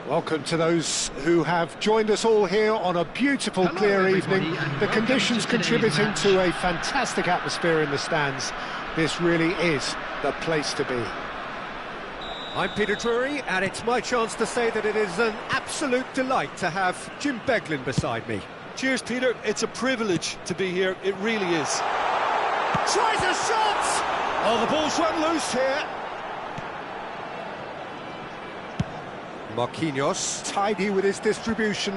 Welcome to those who have joined us all here on a beautiful, clear evening. The conditions contributing to a fantastic atmosphere in the stands. This really is the place to be. I'm Peter Drury, and it's my chance to say that it is an absolute delight to have Jim Beglin beside me. Cheers, Peter. It's a privilege to be here. It really is. Tries a shot! Oh, the ball's run loose here. Marquinhos, tidy with his distribution.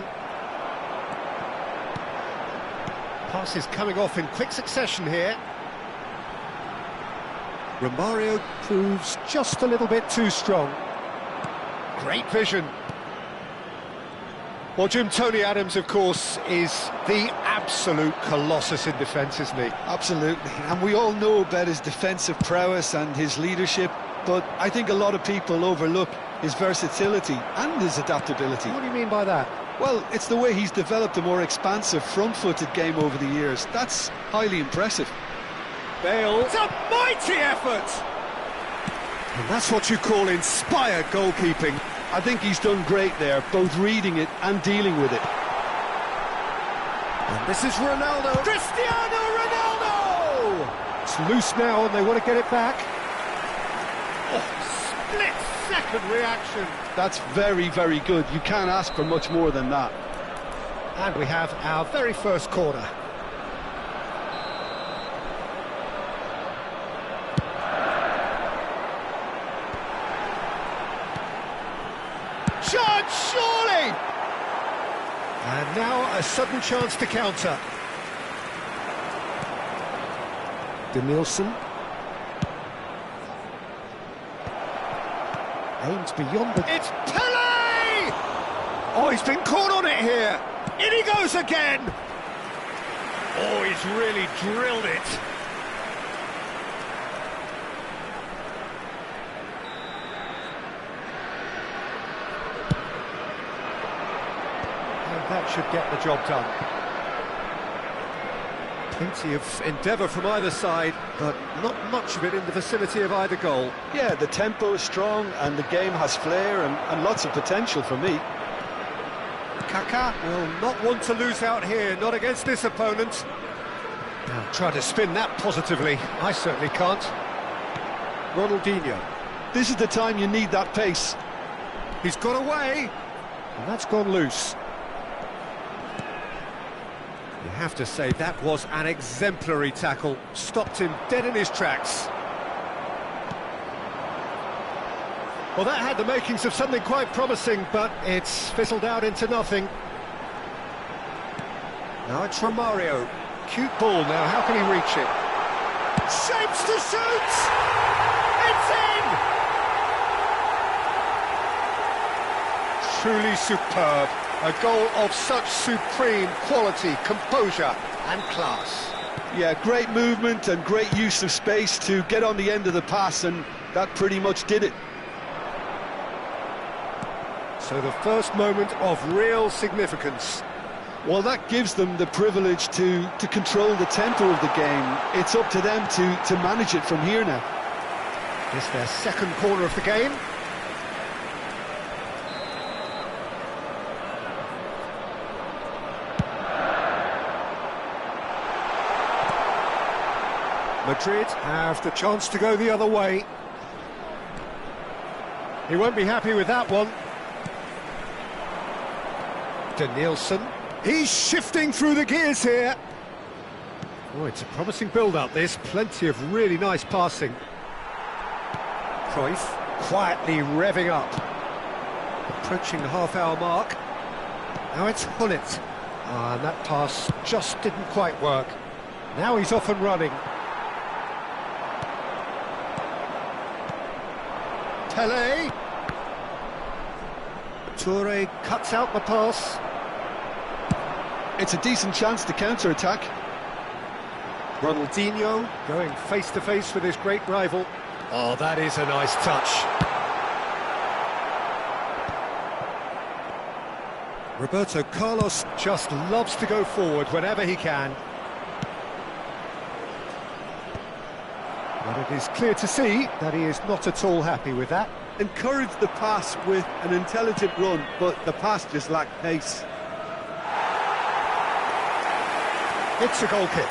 Passes coming off in quick succession here. Romario proves just a little bit too strong. Great vision. Well, Jim, Tony Adams, of course, is the absolute colossus in defence, isn't he? Absolutely. And we all know about his defensive prowess and his leadership, but I think a lot of people overlook his versatility and his adaptability. What do you mean by that? Well, it's the way he's developed a more expansive front-footed game over the years. That's highly impressive. Bale. It's a mighty effort! And that's what you call inspired goalkeeping. I think he's done great there, both reading it and dealing with it. And this is Ronaldo. Cristiano Ronaldo! It's loose now and they want to get it back. Oh, split-second reaction. That's very, very good. You can't ask for much more than that. And we have our very first corner. Shot, surely! And now a sudden chance to counter. Denilson. Aims beyond the... It's Pele! Oh, he's been caught on it here. In he goes again! Oh, he's really drilled it. That should get the job done. Plenty of endeavour from either side, but not much of it in the vicinity of either goal. Yeah, the tempo is strong and the game has flair and lots of potential for me. Kaká will not want to lose out here, not against this opponent. Now try to spin that positively. I certainly can't. Ronaldinho. This is the time you need that pace. He's got away, and that's gone loose. You have to say that was an exemplary tackle, stopped him dead in his tracks. Well, that had the makings of something quite promising, but it's fizzled out into nothing. Now it's Romario. Cute ball now, how can he reach it? Shapes to shoot! It's in! Truly superb. A goal of such supreme quality, composure and class. Yeah, great movement and great use of space to get on the end of the pass, and that pretty much did it. So the first moment of real significance. Well, that gives them the privilege to control the tempo of the game. It's up to them to manage it from here now. It's their second corner of the game. Madrid have the chance to go the other way. He won't be happy with that one. Denilson. He's shifting through the gears here. Oh, it's a promising build-up, this. Plenty of really nice passing. Cruyff quietly revving up. Approaching the half-hour mark. Now it's Hullet. And that pass just didn't quite work. Now he's off and running. Pele. Toure cuts out the pass. It's a decent chance to counter-attack. Ronaldinho going face-to-face with his great rival. Oh, that is a nice touch. Roberto Carlos just loves to go forward whenever he can. But it is clear to see that he is not at all happy with that. encouraged the pass with an intelligent run, but the pass just lacked pace. It's a goal kick.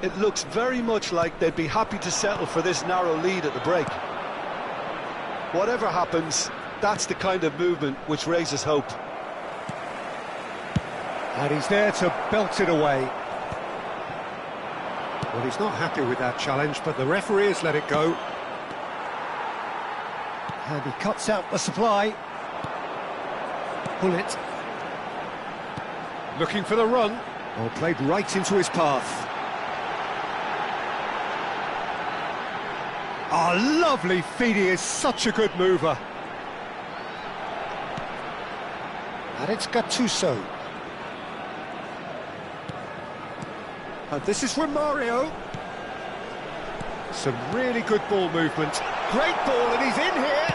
It looks very much like they'd be happy to settle for this narrow lead at the break. Whatever happens, that's the kind of movement which raises hope. And he's there to belt it away. Well, he's not happy with that challenge, but the referee has let it go. And he cuts out the supply. Pull it. Looking for the run. Oh, played right into his path. Oh, lovely feed. He is such a good mover. And it's Gattuso. And this is from Mario. Some really good ball movement. Great ball, and he's in here.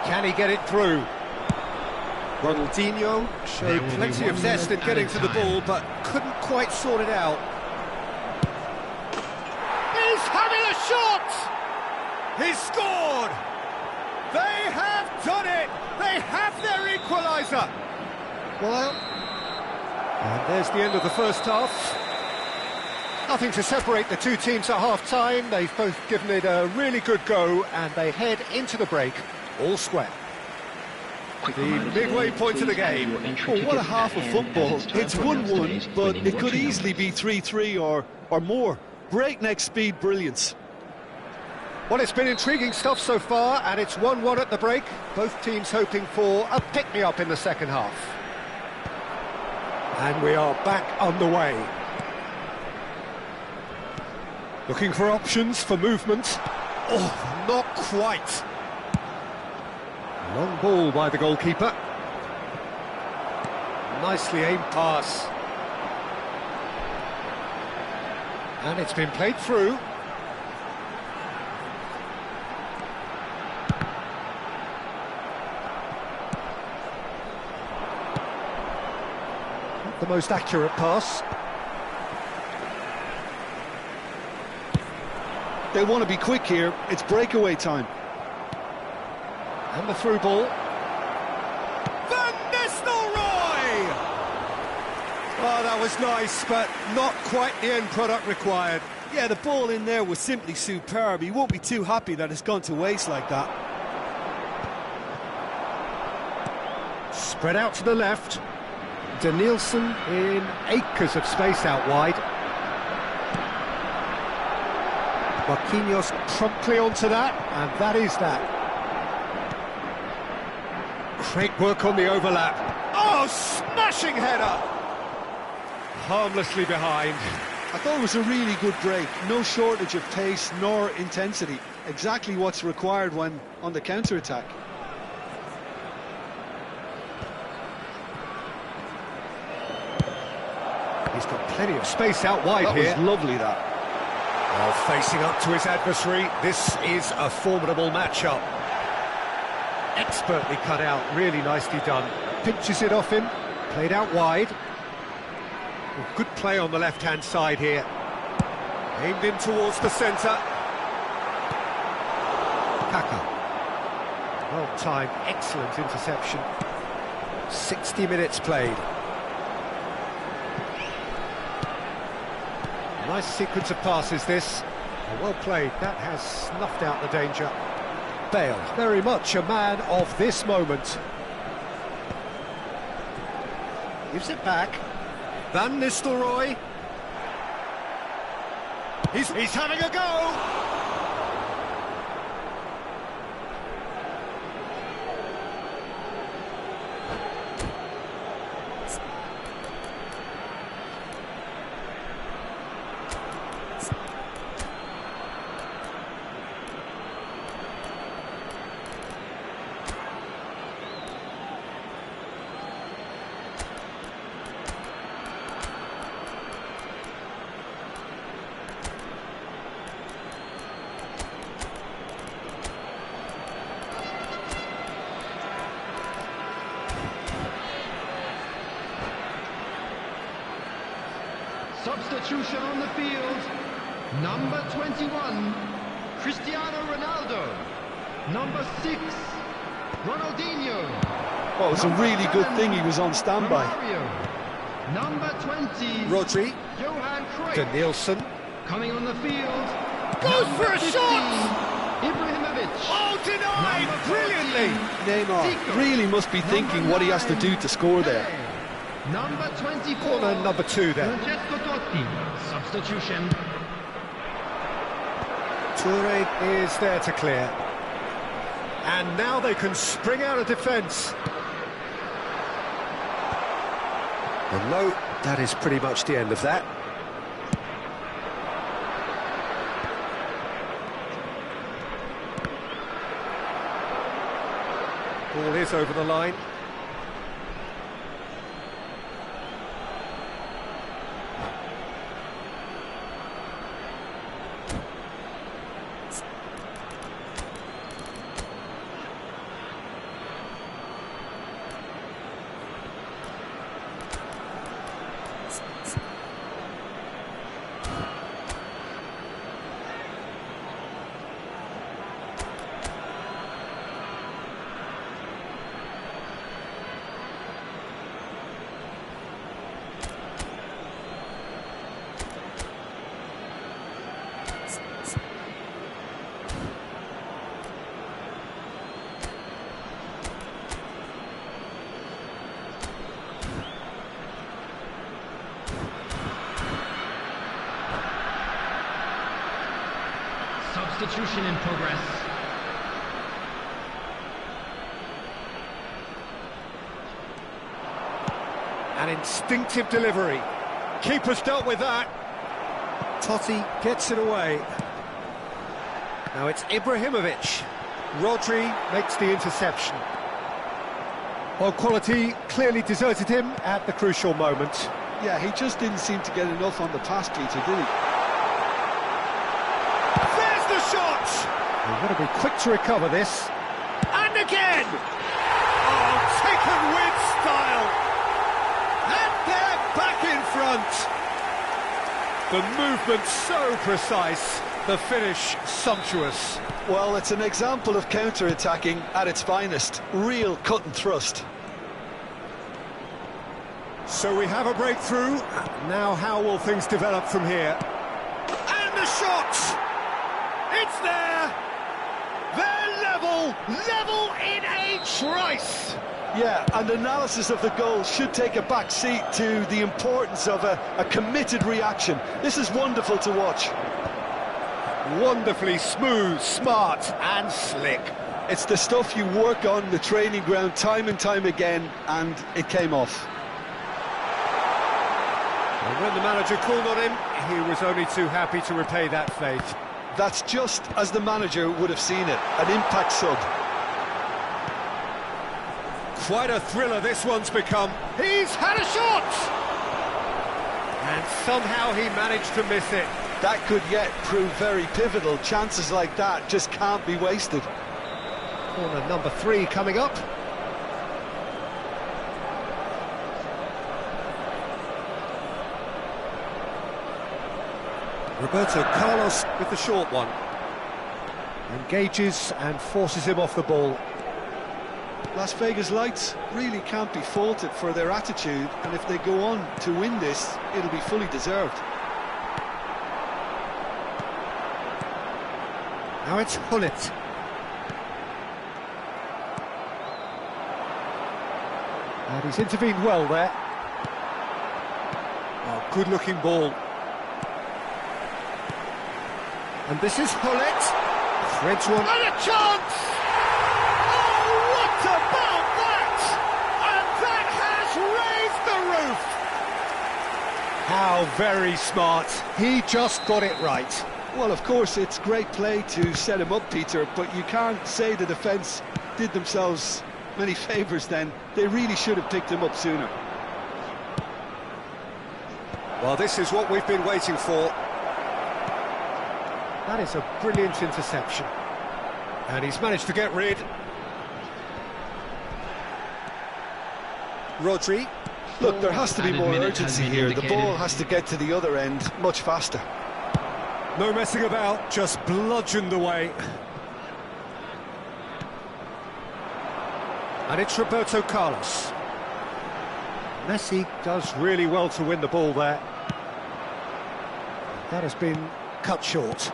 Can he get it through? Ronaldinho showed plenty of zest in getting to the ball, but couldn't quite sort it out. He's having a shot! He's scored! They have done it! They have their equaliser! Well, and there's the end of the first half. Nothing to separate the two teams at half-time. They've both given it a really good go, and they head into the break all square. The midway point of the game. Oh, what a half of football. It's 1-1, but it could easily be 3-3 or more. Breakneck speed brilliance. Well, it's been intriguing stuff so far, and it's 1-1 at the break. Both teams hoping for a pick-me-up in the second half. And we are back underway. Looking for options for movement. Oh, not quite. Long ball by the goalkeeper. Nicely aimed pass. And it's been played through. Not the most accurate pass. They want to be quick here. It's breakaway time. And the through ball. Van Nistelrooy! Oh, that was nice, but not quite the end product required. Yeah, the ball in there was simply superb. He won't be too happy that it's gone to waste like that. Spread out to the left. Danielson in acres of space out wide. Marquinhos promptly onto that, and that is that. Great work on the overlap. Oh, smashing header! Harmlessly behind. I thought it was a really good break. No shortage of pace nor intensity. Exactly what's required when on the counter-attack. He's got plenty of space out wide here. That was lovely, that. Well, facing up to his adversary, this is a formidable matchup. Expertly cut out, really nicely done. Pinches it off him, played out wide. Well, good play on the left-hand side here. Aimed in towards the centre. Kaka. Well timed, excellent interception. 60 minutes played. Nice sequence of passes, this. Well played, that has snuffed out the danger. Bale, very much a man of this moment. Gives it back. Van Nistelrooy. He's having a go! Substitution on the field. Number 21, Cristiano Ronaldo. Number 6, Ronaldinho. Well, it's a really good thing he was on standby. Mario. Number 20, Rodri, Johan Cruyff. to Nielsen. Coming on the field, Goes number for a 15, shot! Ibrahimovic. Oh, denied! Number 14, Brilliantly! Neymar Zico. really must be thinking what he has to do to score there. Number 24, Corner number 2 then. Francesco Totti. Substitution. Toure is there to clear. And now they can spring out of defence. And no, that is pretty much the end of that. Ball is over the line. Substitution in progress. An instinctive delivery. Keeper's dealt with that. Totti gets it away. Now it's Ibrahimovic. Rodri makes the interception. Well, quality clearly deserted him at the crucial moment. Yeah, he just didn't seem to get enough on the pass, Peter, did he? There's the shot! They've got to be quick to recover this. And again! Oh, taken with style! And they're back in front! The movement so precise, the finish sumptuous. Well, it's an example of counter-attacking at its finest. Real cut and thrust. So we have a breakthrough. Now how will things develop from here? And the shot! It's there! They're level in a trice! Yeah, and analysis of the goal should take a back seat to the importance of a committed reaction. This is wonderful to watch. Wonderfully smooth, smart and slick. It's the stuff you work on the training ground time and time again, and it came off. And when the manager called on him, he was only too happy to repay that faith. That's just as the manager would have seen it, an impact sub. Quite a thriller this one's become. He's had a shot! And somehow he managed to miss it. That could yet prove very pivotal. Chances like that just can't be wasted. Corner number 3 coming up. Roberto Carlos with the short one. Engages and forces him off the ball. Las Vegas Lights really can't be faulted for their attitude, and if they go on to win this, it'll be fully deserved. Now it's Hullet. And he's intervened well there. Oh, good-looking ball. And this is Hullet. Threads one. And a chance! Oh, what about that? And that has raised the roof! How very smart. He just got it right. Well, of course, it's great play to set him up, Peter, but you can't say the defence did themselves many favours then. They really should have picked him up sooner. Well, this is what we've been waiting for. That is a brilliant interception. And he's managed to get rid. Rodri. Look, there has to be Added more minute has urgency been here. The indicated. ball has to get to the other end much faster. No messing about, just bludgeoned away. And it's Roberto Carlos. Messi does really well to win the ball there. That has been cut short.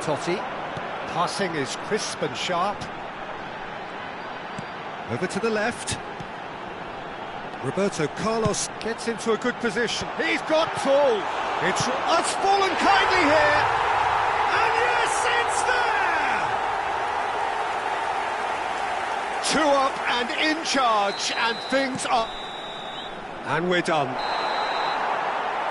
Totti. Passing is crisp and sharp. Over to the left. Roberto Carlos gets into a good position. He's got full. It's fallen kindly here. And yes, it's there! 2 up and in charge, and things are... And we're done.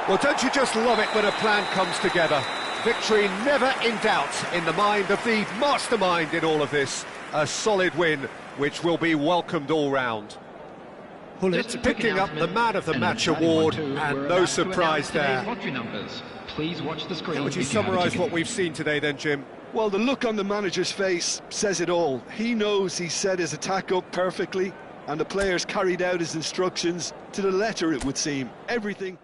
Well, don't you just love it when a plan comes together? Victory never in doubt in the mind of the mastermind in all of this. A solid win, which will be welcomed all round. It's picking up the Man of the Match award, and no surprise there. Please watch the screen. How would you summarise what we've seen today then, Jim? Well, the look on the manager's face says it all. He knows he set his attack up perfectly, and the players carried out his instructions to the letter, it would seem. Everything...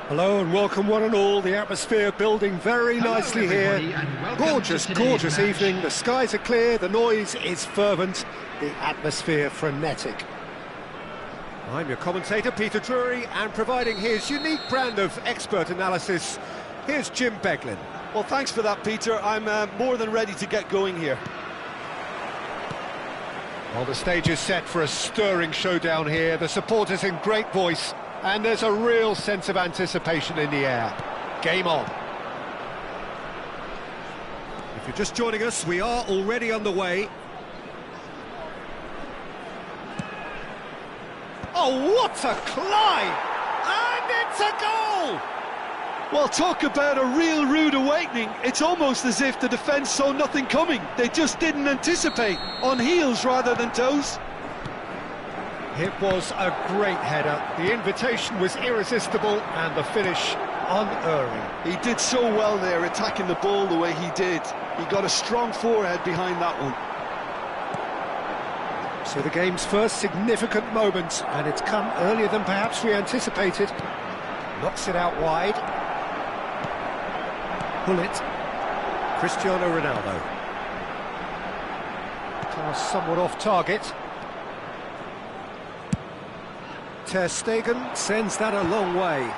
Hello and welcome one and all. The atmosphere building very nicely here. Gorgeous, gorgeous evening. The skies are clear, the noise is fervent, the atmosphere frenetic. I'm your commentator, Peter Drury, and providing his unique brand of expert analysis, here's Jim Beglin. Well, thanks for that, Peter. I'm more than ready to get going here. Well, the stage is set for a stirring showdown here. The supporters in great voice, and there's a real sense of anticipation in the air. Game on. If you're just joining us, we are already underway. Oh, what a climb! And it's a goal! Well, talk about a real rude awakening. It's almost as if the defence saw nothing coming. They just didn't anticipate, on heels rather than toes. It was a great header. The invitation was irresistible and the finish unerring. He did so well there, attacking the ball the way he did. He got a strong forehead behind that one. So the game's first significant moment, and it's come earlier than perhaps we anticipated. Knocks it out wide. Pull it. Cristiano Ronaldo. Pass somewhat off target. Ter Stegen sends that a long way.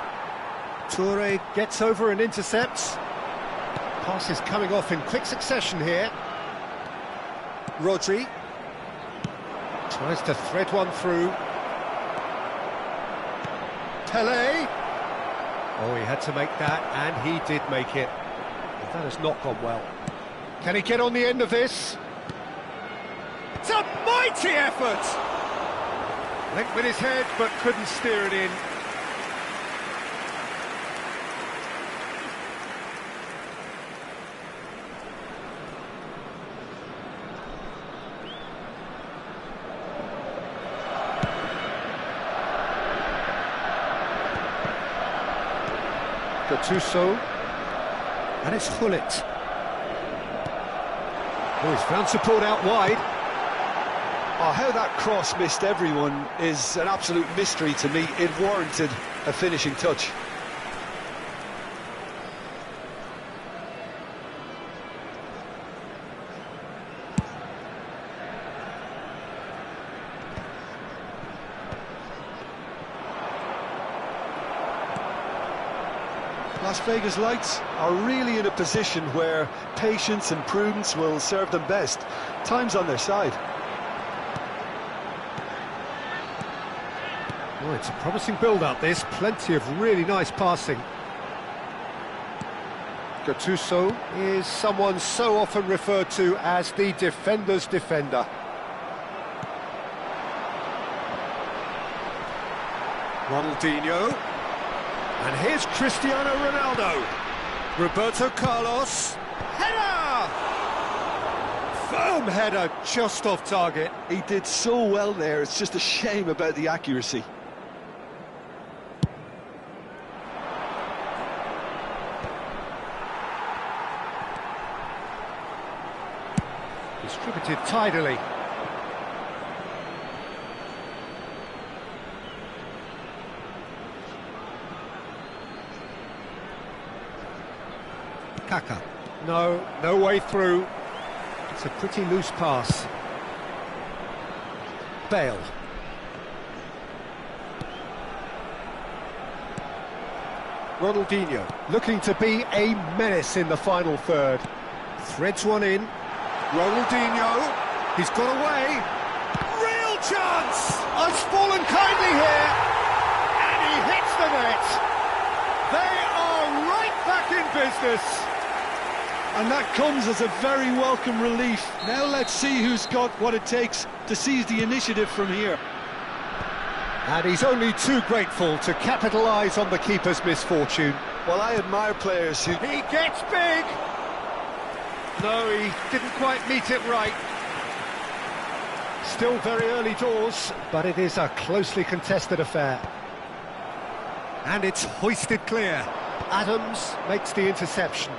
Toure gets over and intercepts. Pass is coming off in quick succession here. Rodri tries to thread one through. Pelé. Oh, he had to make that, and he did make it. But that has not gone well. Can he get on the end of this? It's a mighty effort! Linked with his head, but couldn't steer it in. Gattuso, and it's Gullit. Oh, he's found support out wide. Oh, how that cross missed everyone is an absolute mystery to me. It warranted a finishing touch. Las Vegas Lights are really in a position where patience and prudence will serve them best. Time's on their side. Oh, it's a promising build-up, this. Plenty of really nice passing. Gattuso is someone so often referred to as the defender's defender. Ronaldinho. And here's Cristiano Ronaldo. Roberto Carlos. Header! Firm header, just off target. He did so well there, it's just a shame about the accuracy. Distributed tidily. Kaka. No way through. It's a pretty loose pass. Bale. Ronaldinho, looking to be a menace in the final third. Threads one in. Ronaldinho, he's got away. Real chance! Has fallen kindly here. And he hits the net. They are right back in business. And that comes as a very welcome relief. Now let's see who's got what it takes to seize the initiative from here. And he's only too grateful to capitalise on the keeper's misfortune. Well, I admire players who... He gets big! No, he didn't quite meet it right. Still very early doors, but it is a closely contested affair. And it's hoisted clear. Adams makes the interception.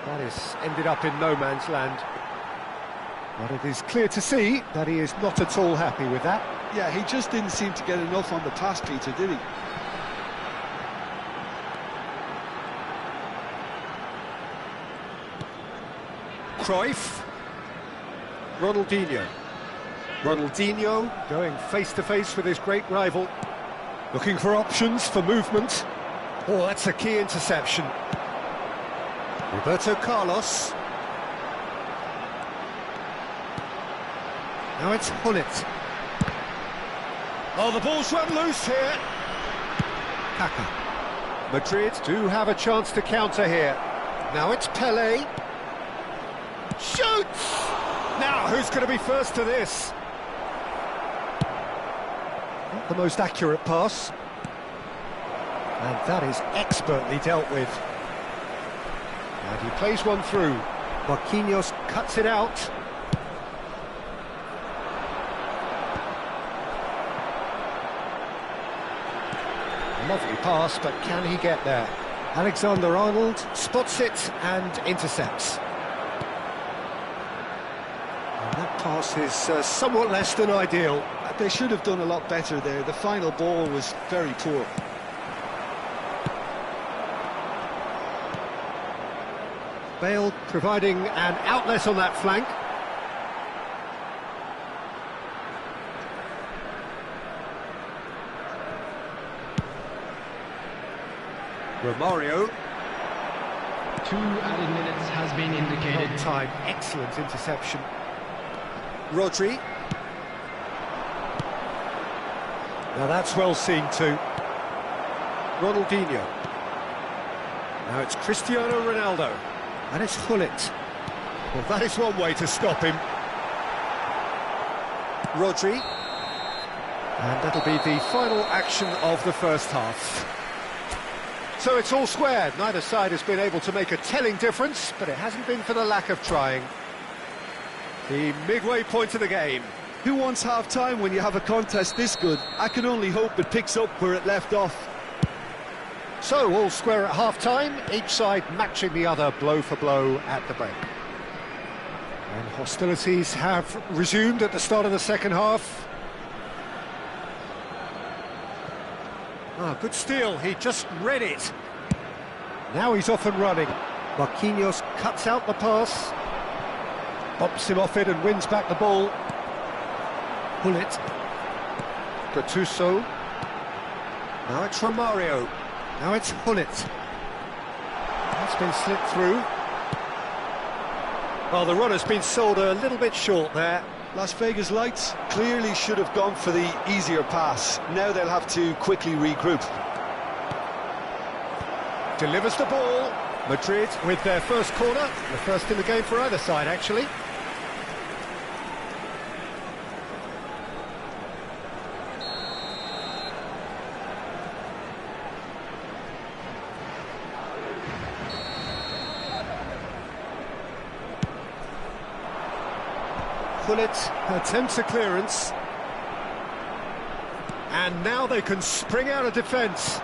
That has ended up in no man's land. But it is clear to see that he is not at all happy with that. Yeah, he just didn't seem to get enough on the pass, Peter, did he? Cruyff. Ronaldinho. Ronaldinho going face-to-face with his great rival. Looking for options for movement. Oh, that's a key interception. Roberto Carlos. Now it's Gullit. Oh, the ball's run loose here. Kaka. Madrid do have a chance to counter here. Now it's Pelé. Shoots! Now, who's going to be first to this? Not the most accurate pass. And that is expertly dealt with. And he plays one through. Marquinhos cuts it out. Lovely pass, but can he get there? Alexander-Arnold spots it and intercepts. And that pass is somewhat less than ideal. They should have done a lot better there. The final ball was very poor. Bale providing an outlet on that flank. Romario. 2 added minutes has been indicated. On time, excellent interception. Rodri. Now that's well seen too. Ronaldinho. Now it's Cristiano Ronaldo. And it's Gullit. Well, that is one way to stop him. Rodri. And that'll be the final action of the first half. So it's all squared. Neither side has been able to make a telling difference, but it hasn't been for the lack of trying. The midway point of the game. Who wants half-time when you have a contest this good? I can only hope it picks up where it left off. So, all square at half-time, each side matching the other blow for blow at the break. And hostilities have resumed at the start of the second half. Good steal, he just read it. Now he's off and running. Marquinhos cuts out the pass. Bumps him off it and wins back the ball. Gullit. Gattuso. Now it's Romario. Now it's Gullit. That's been slipped through. Well, the run has been sold a little bit short there. Las Vegas Lights clearly should have gone for the easier pass. Now they'll have to quickly regroup. Delivers the ball. Madrid with their first corner. The first in the game for either side, actually. Gullit attempts a clearance. And now they can spring out of defence.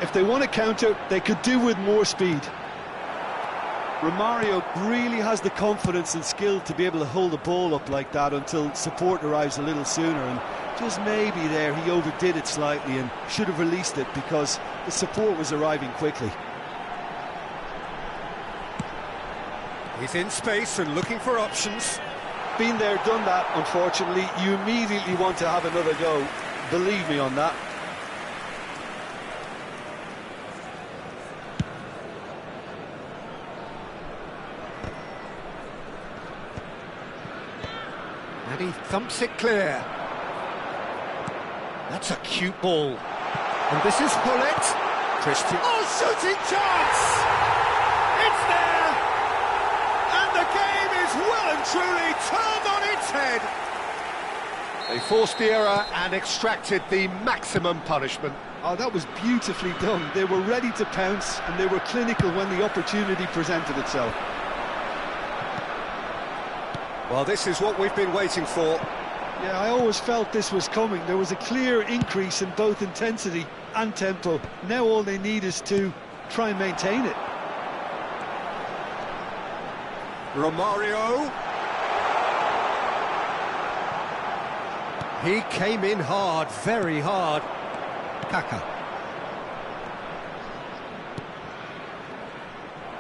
If they want to counter, they could do with more speed. Romario really has the confidence and skill to be able to hold the ball up like that until support arrives a little sooner, and just maybe there he overdid it slightly and should have released it because the support was arriving quickly. He's in space and looking for options. Been there, done that, unfortunately. You immediately want to have another go. Believe me on that. And he thumps it clear. That's a cute ball. And this is Gullit. Christian. Oh, shooting chance! It's there! And the game is well and truly turned on its head. They forced the error and extracted the maximum punishment. Oh, that was beautifully done. They were ready to pounce and they were clinical when the opportunity presented itself. Well, this is what we've been waiting for. Yeah, I always felt this was coming. There was a clear increase in both intensity and tempo. Now all they need is to try and maintain it. Romario. He came in hard, very hard. Kaka.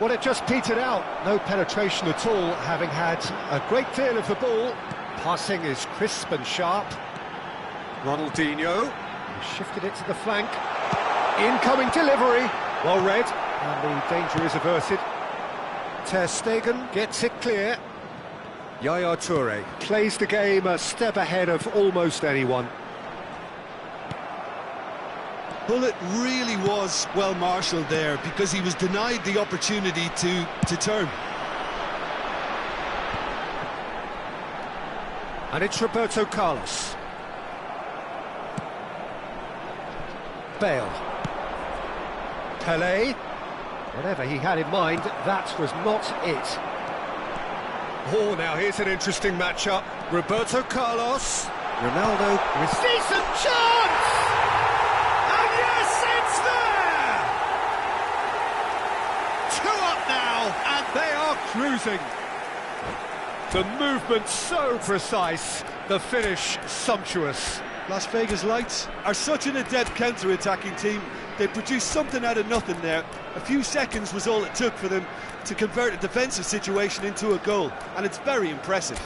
Well, it just petered out. No penetration at all, having had a great deal of the ball. Passing is crisp and sharp. Ronaldinho. He shifted it to the flank. Incoming delivery. Well read. And the danger is averted. Ter Stegen gets it clear. Yaya Toure plays the game a step ahead of almost anyone. Gullit really was well marshalled there because he was denied the opportunity to turn. And it's Roberto Carlos. Bale. Pelé. Whatever he had in mind, that was not it. Oh, now here's an interesting matchup. Roberto Carlos. Ronaldo with decent chance! And yes, it's there! 2 up now, and they are cruising. The movement so precise, the finish sumptuous. Las Vegas Lights are such an adept counter-attacking team. They produced something out of nothing there. A few seconds was all it took for them to convert a defensive situation into a goal, and it's very impressive.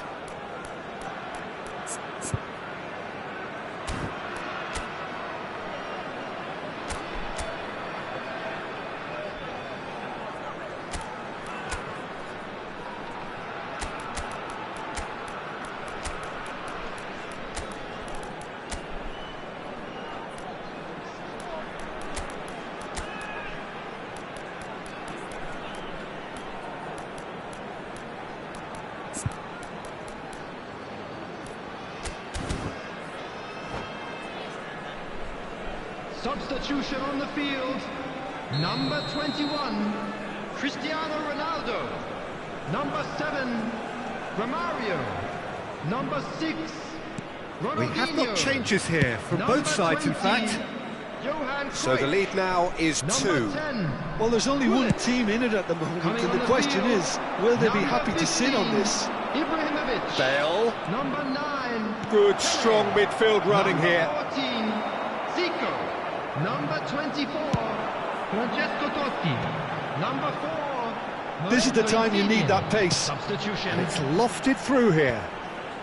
Substitution on the field. Number 21, Cristiano Ronaldo. Number 7, Romario. Number 6, Ronaldinho. We have got changes here from both sides, in fact. So the lead now is 2. Well, there's only one team in it at the moment, and the question is, will they be happy to sit on this? Ibrahimovic. Bale. Number 9. Good, strong midfield running here. 14, Zico. Number 24, Francesco Totti. Number 4. This is the time you need that pace. Substitution. And it's lofted through here.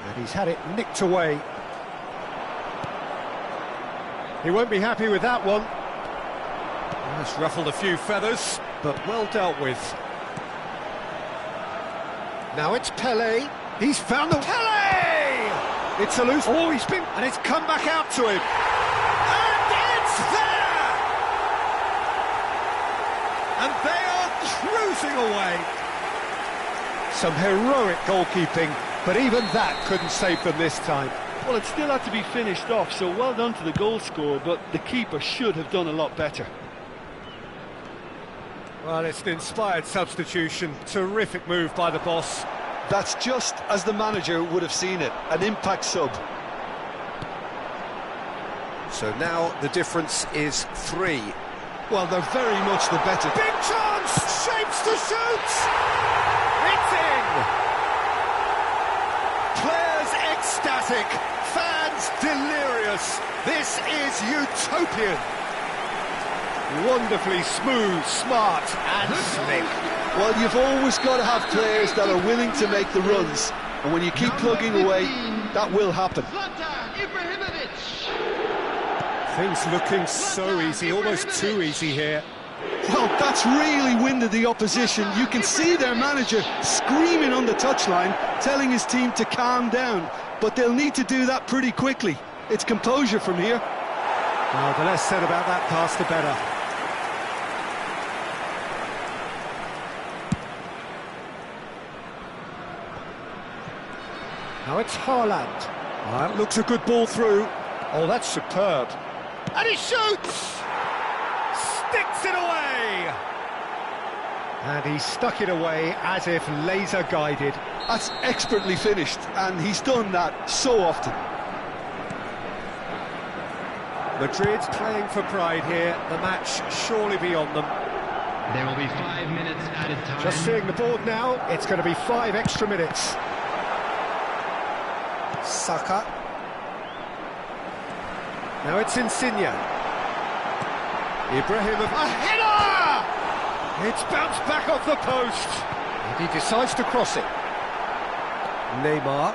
And he's had it nicked away. He won't be happy with that one. That's ruffled a few feathers, but well dealt with. Now it's Pelé. He's found the... Pelé! It's a loose... Oh, he's been... And it's come back out to him. There! And they are cruising away. Some heroic goalkeeping, but even that couldn't save them this time. Well, it still had to be finished off, so well done to the goal scorer, but the keeper should have done a lot better. Well, it's an inspired substitution. Terrific move by the boss. That's just as the manager would have seen it, an impact sub. So now the difference is 3. Well, they're very much the better. Big chance! Shapes to shoot! It's in! Players ecstatic, fans delirious. This is utopian. Wonderfully smooth, smart and slick. Well, you've always got to have players that are willing to make the runs. And when you keep plugging away, that will happen. Zlatan Ibrahimovic. Things looking so easy, almost too easy here. Well, that's really winded the opposition. You can see their manager screaming on the touchline, telling his team to calm down. But they'll need to do that pretty quickly. It's composure from here. Well, the less said about that pass, the better. Now it's Haaland. That looks a good ball through. Oh, that's superb. And he shoots! Sticks it away! And he stuck it away as if laser guided. That's expertly finished, and he's done that so often. Madrid's playing for pride here. The match surely beyond them. There will be 5 minutes added time. Just seeing the board now, it's going to be 5 extra minutes. Saka. Now it's Insigne. Ibrahimovic. A header! It's bounced back off the post. And he decides to cross it. Neymar.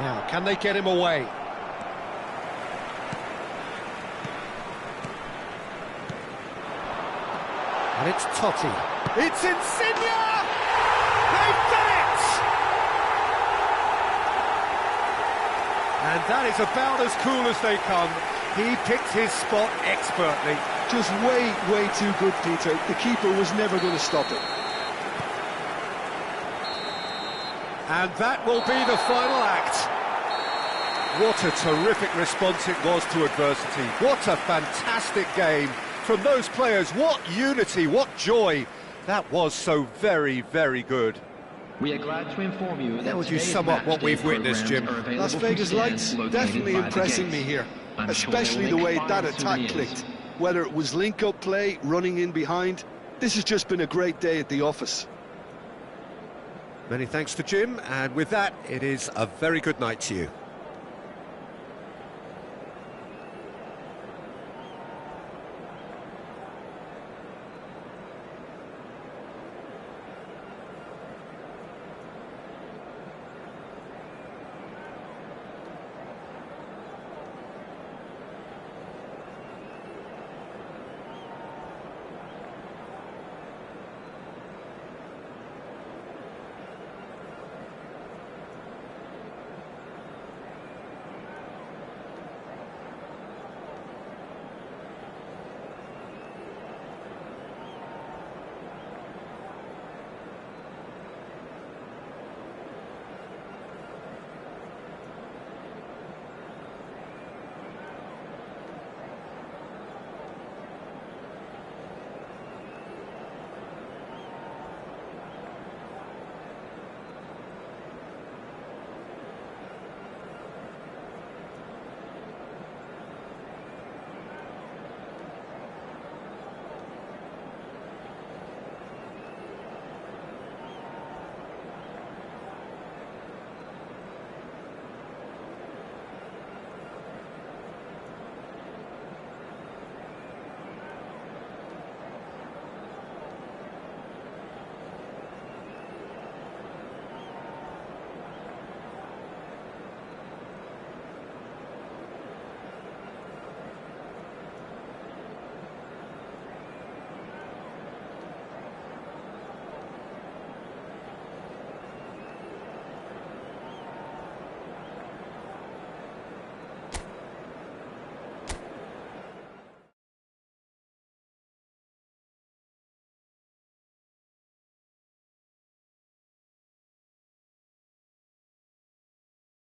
Now, can they get him away? And it's Totti. It's Insigne! They've done it! And that is about as cool as they come. He picked his spot expertly. Just way, way too good, Peter. The keeper was never going to stop it. And that will be the final act. What a terrific response it was to adversity. What a fantastic game from those players. What unity, what joy. That was so very, very good. We are glad to inform you that how would you sum up what we've witnessed, Jim? Las Vegas Lights definitely impressing me here, especially the way that attack clicked. Whether it was link-up play, running in behind, this has just been a great day at the office. Many thanks to Jim, and with that, it is a very good night to you.